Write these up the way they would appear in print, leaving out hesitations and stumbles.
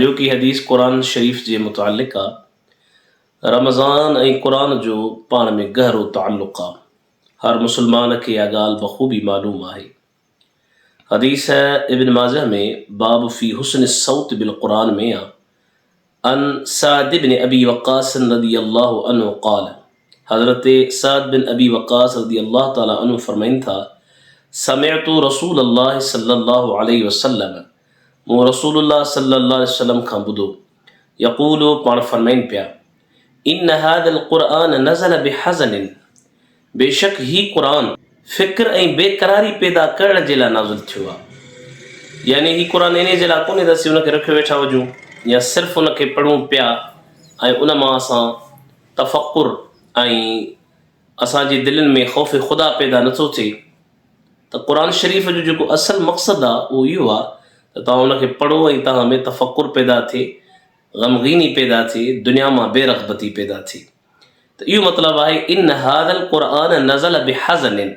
अॼो की हदीस क़ुरान शरीफ़ जे मुतालिक़ आहे। रमज़ान ऐं क़ुरान जो पाण में गहरो ताल्लुक़ आहे। हर मुस्लमान खे इहा ॻाल्हि बख़ूबी मालूम आहे। हदीस इब्न माजा में बाब फ़ी हुस्न सौत बिल क़ुरान में आहे। अन साद बिन अबी वक़ास रज़ियल्लाहु अन्हु क़ाल, हज़रत साद बिन अबी वक़ास रज़ियल्लाहु ताला अन्हु फरमाइनि था, समिअतु रसूलल्लाह सल्लल्लाहु अलैहि वसल्लम, मूं रसूलुल्लाह सल्लल्लाहु अलैहि वसल्लम खां ॿुधो, यक़ूलु पाण फरमाइनि पिया, इन हादल क़ुरआन नज़ल बिहज़निन, बेशक ही क़ुरान फ़िक्र ऐं बेक़रारी पैदा करण जे लाइ नाज़िल थियो आहे। यानी ही क़ुरान इन जे लाइ कोन्हे त असीं हुनखे रखियो वेठा हुजूं या सिर्फ़ु उनखे पढ़ूं पिया ऐं उन मां असां तफ़कुर ऐं असांजी दिलनि में ख़ौफ़ ख़ुदा पैदा नथो थिए। त क़ुरान शरीफ़ जो जेको असल मक़सदु आहे उहो इहो आहे त तव्हां उनखे पढ़ो ऐं तव्हां में तफ़कुर पैदा थिए, ग़मगीनी पैदा थिए, दुनिया मां बेरग़बती पैदा थिए। त इहो मतिलबु आहे इन हादल क़ुरआन नज़ल बिहज़निन,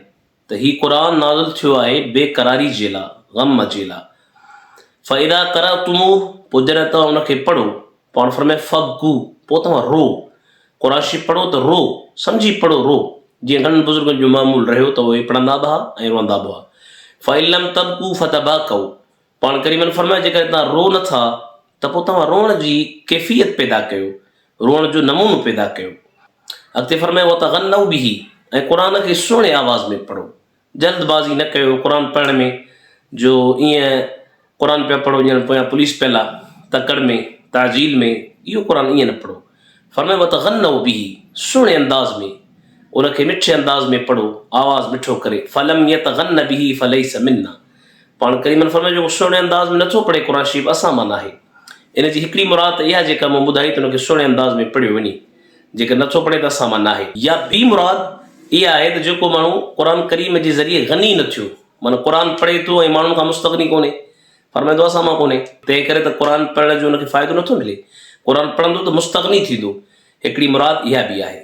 त ही क़ुरान नाज़िल थियो आहे बेक़रारी जे लाइ, ग़म जे लाइ। फ़इदा क़रअतुमूह, पोइ जॾहिं तव्हां उनखे पढ़ो, पाण फरमाए फ़बकू, पोइ तव्हां रो। क़ुरान शरीफ़ पढ़ो त रो, सम्झी पढ़ो, रो। जीअं घणनि बुज़ुर्गनि जो मामूल रहियो त उहे पढ़ंदा बि हुआ ऐं रोअंदा बि हुआ। फ़इलम तबकू फ़तबाकऊ, पाण करीमन फरमाए जेकर तव्हां रो नथा त पोइ तव्हां रोअण जी कैफ़ियत पैदा कयो, रोअण जो नमूनो पैदा कयो। अॻिते फरमाए वतग़न्नऊ बिही, ऐं क़ुरान खे सुहिणे आवाज़ में पढ़ो, जल्दबाज़ी न कयो क़ुरान पढ़ण में, जो ईअं क़ुरान पिया पढ़ो ॼण पोयां पुलिस पियल आहे, तकड़ में, ताजील में, इहो क़ुरान ईअं न पढ़ो। फरमाए वतग़न्नऊ बिही, सुहिणे अंदाज़ में, उनखे मिठे अंदाज़ में पढ़ो, आवाज़ मिठो करे। फलम यतग़न्न बिही फलैस मिन्ना, पाण करीमन फरमाए जेको सुहिणे अंदाज़ में नथो पढ़े क़ुरान शरीफ़ असां मां नाहे। इन जी हिकिड़ी मुराद इहा जेका मूं ॿुधाई त उनखे सुहिणे अंदाज़ में पढ़ियो वञे, जेकर नथो पढ़े त असां मां नाहे। या ॿी मुराद इहा आहे त जेको माण्हू क़ुरान करीम जे ज़रिए ग़नी न थियो, माना क़ुरान पढ़े थो ऐं माण्हुनि खां मुस्तग़नी कोन्हे, फरमाए थो असां मां कोन्हे, तंहिं करे त क़ुरान पढ़ण जो उनखे फ़ाइदो नथो मिले। क़ुरान पढ़ंदो त मुस्तग़नी थींदो, हिकिड़ी मुराद इहा बि आहे।